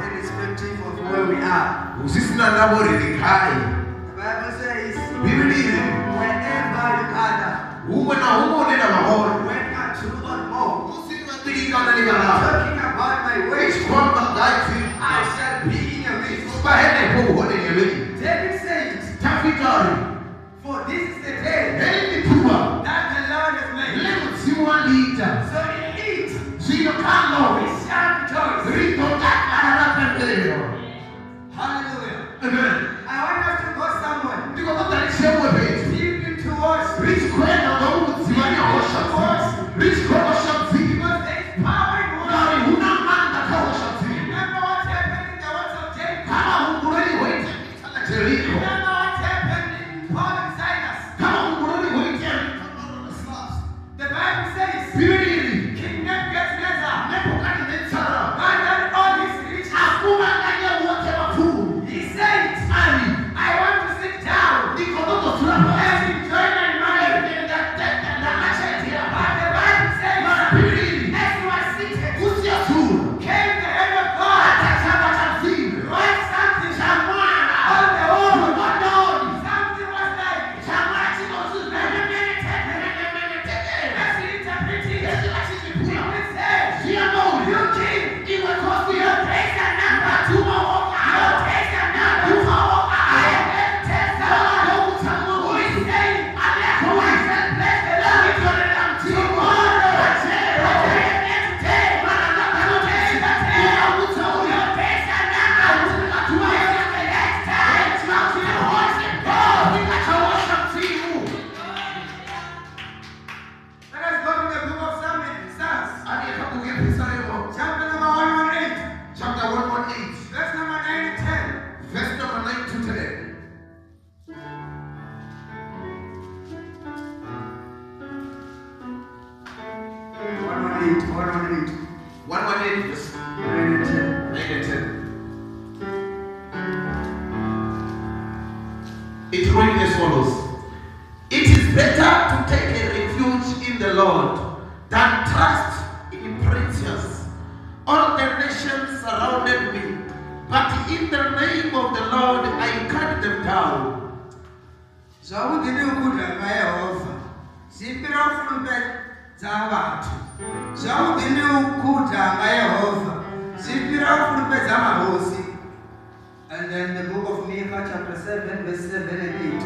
irrespective of where we are. The Bible says, whenever you gather, when I truly want more, talking about my ways, I shall be in your midst. David says, for this is the day that the Lord has made. So in it, we shall rejoice. Hallelujah. Amen. I want us to go somewhere. Deep into us. Because there is power in worship. Remember what happened in the words of Jacob. Remember what happened in Paul and Silas. The Bible says, King Nebuchadnezzar abandoned all his riches. He said, I want to sit down and enjoy my money. But the Bible says, as you are seated, came the hand of God, wrote something on the wall. Something was like, as he interpreted, he said, you king, your place and number, your place and number, I am going to tell someone who is saying, I shall bless the Lord tomorrow. Let us go to the book of Psalms, chapter number 118, Chapter 118, verse number 9 and 10. verse number 9 to 10. 118, verse 9 and 10. It reads as follows. It is better to take a refuge in the Lord than trust in princes. All the nations surrounded me, but in the name of the Lord I cut them down. Zvavudini ukudya maYehova zipira ufulumbe dzavantu. Zvavudini ukudya maYehova zipira ufulumbe dzamahosi. And then the book of Micah chapter 7 verse 7 and 8.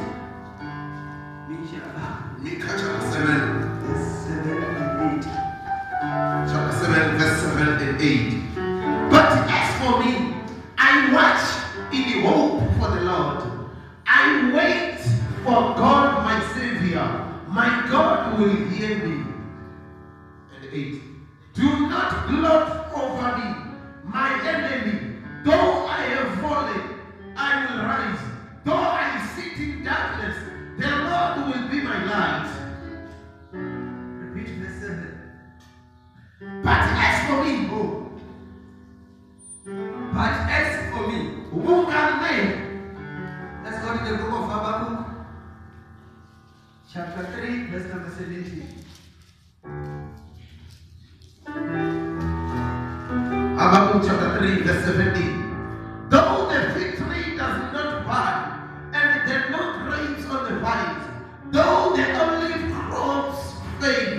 Micah chapter 7. Verse 7 and 8. Chapter 7, verse 7 and 8. But as for me, I watch in the hope for the Lord. I wait for God, my Savior. My God will hear me. And 8. Do not gloat over me, my enemy. Though I have fallen, I will rise. Though I sit in darkness, the Lord will be my light. Repeat verse 7. But as for me, who can name? Let's go to the book of Habakkuk chapter 3 verse number 17. Habakkuk chapter 3 verse 17. Though the fig tree does not bud, and there are no grapes on the vines, though the olive crops fail,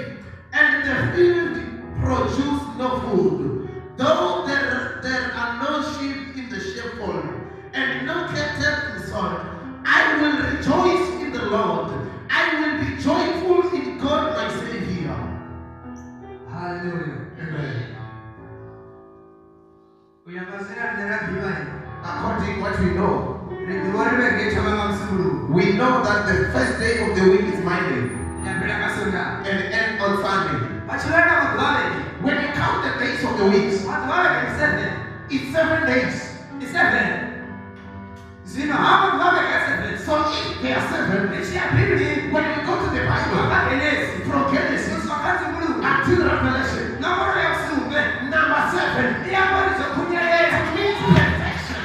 and the field produce no food, though there are no sheep in the sheepfold, and no cattle in salt, I will rejoice in the Lord. I will be joyful in God my Savior. Hallelujah. Amen. According to what we know, we know that the first day of the week is Monday and end on Sunday. When you count the days of the week, it's 7 days. It's 7. So if there are 7, when you go to the Bible, from Genesis until Revelation, number 7 means perfection.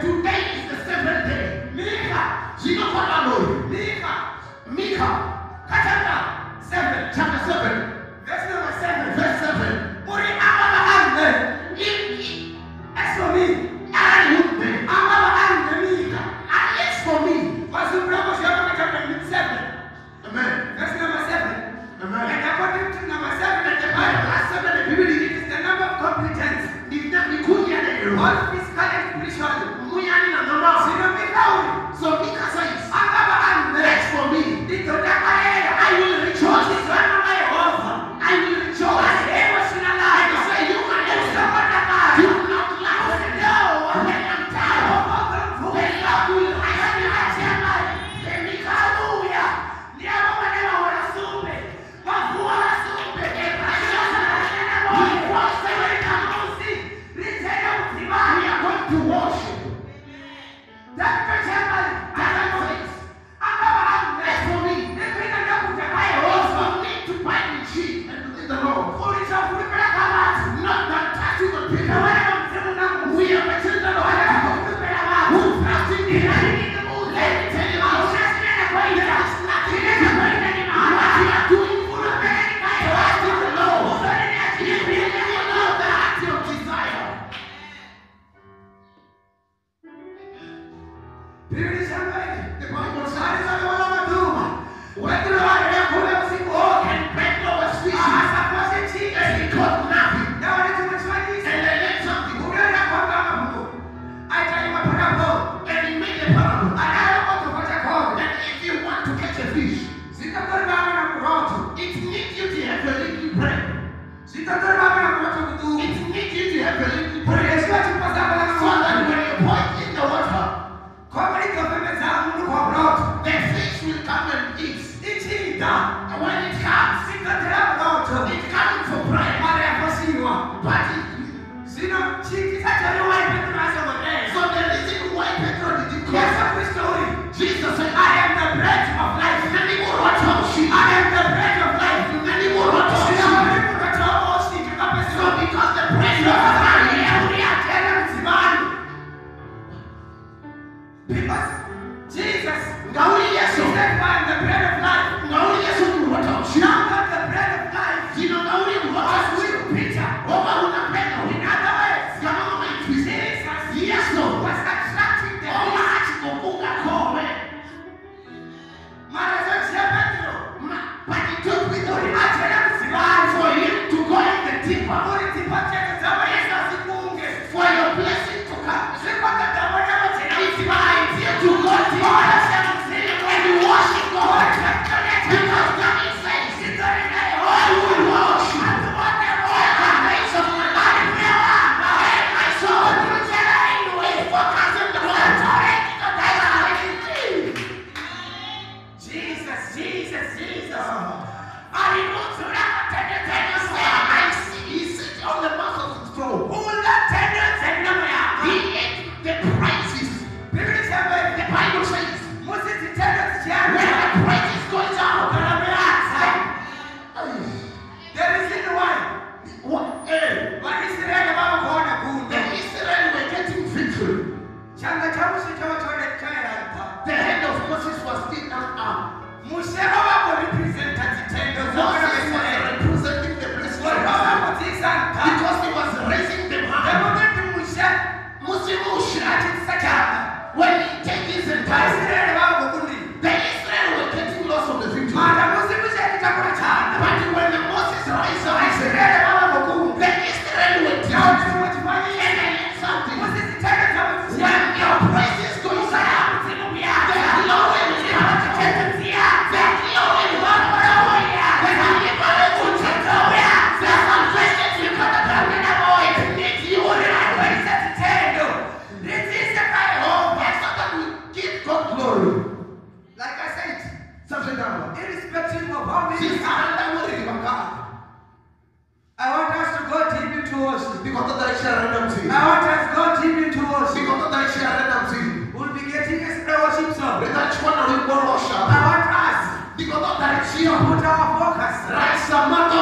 Today is the 7th day. Micah chapter 7, verse 7 Biblia It is the number of competence, ni kuja leo. both physical and spiritual. Muyani na mama. Sino mikauri. So Mika says, Angaba ane. as for me, Nitotaka yeye. I will rejoice. Kiswana na Yehova. I will rejoice. Ahewa shina lako. And say, you can Usama taka. do not laugh. No. When I'm tired, when love will rise in my chambers. Hallelujah. Ni abo wanawa wanasumbe. Wafua wasumbe. We cross the way down. We are going to worship. As for me, also need to buy the sheep and in the Lord. Not that touching the people. We are the children of God. Who fasting in let me tell you this. There is nothing what you are doing for the man. Trust in the Lord. If you never know that your desire. The Bible says, whether I and Pedro was fishing, and he caught nothing. And they let something go. And he made a parable. And if you want to catch a fish, it needs you to have a little bread. It needs you to have a little bread. So that when you point in the water, the fish will come and eat. And when it comes, it's coming for bread. But so the reason why Pedro didn't come, Jesus said, I am the bread of life. Many more I am the bread of life. Many more so because the bread of life, because Jesus Ngauli Yesu, is the bread of life. Ngauli Yesu ni watoshi. Now that the bread of life Zino Ngauli ni was watoshi. with Peter. Oba unapenda. In other words, Kama mama itwisi. Jesus Yesu was attracting them. Oba achikukuga kome. Mara zote ya Petro. But he took with him Acha kusimama for him to go in the deeper. ulitipatia kama Yesu asikunge. For your blessing to come. Sipata tawana wote. It's my idea to go deeper and worship God. Because God is saying, I will worship. The days of my life. I saw it. Focus on the Lord. Jesus. I see he sits on the mouth of his throne. He ate the praises. The Bible says, when the praises goes out, what? The Israel were getting victory. The head of Moses was still up. Moses was representing the blessing of God because he was raising them high. When he takes his entire, the Israel were getting lost of the victory. But when the Moses raised up his head, the Israel were down. And I learned something. When your praises goes out, the glory will come. The glory will come. The deliverance will take over. The salvation will come. It needs you. That's what we give God glory. Like I said, Something down. irrespective of how many This is times another way to God. I want us to go deep into worship. Because of that share redemption. I want us to go deep into worship. Because of that share redemption. We'll be getting a worship song. That's one of the worship. I want us Because of that to share. put our focus Right, Samantha.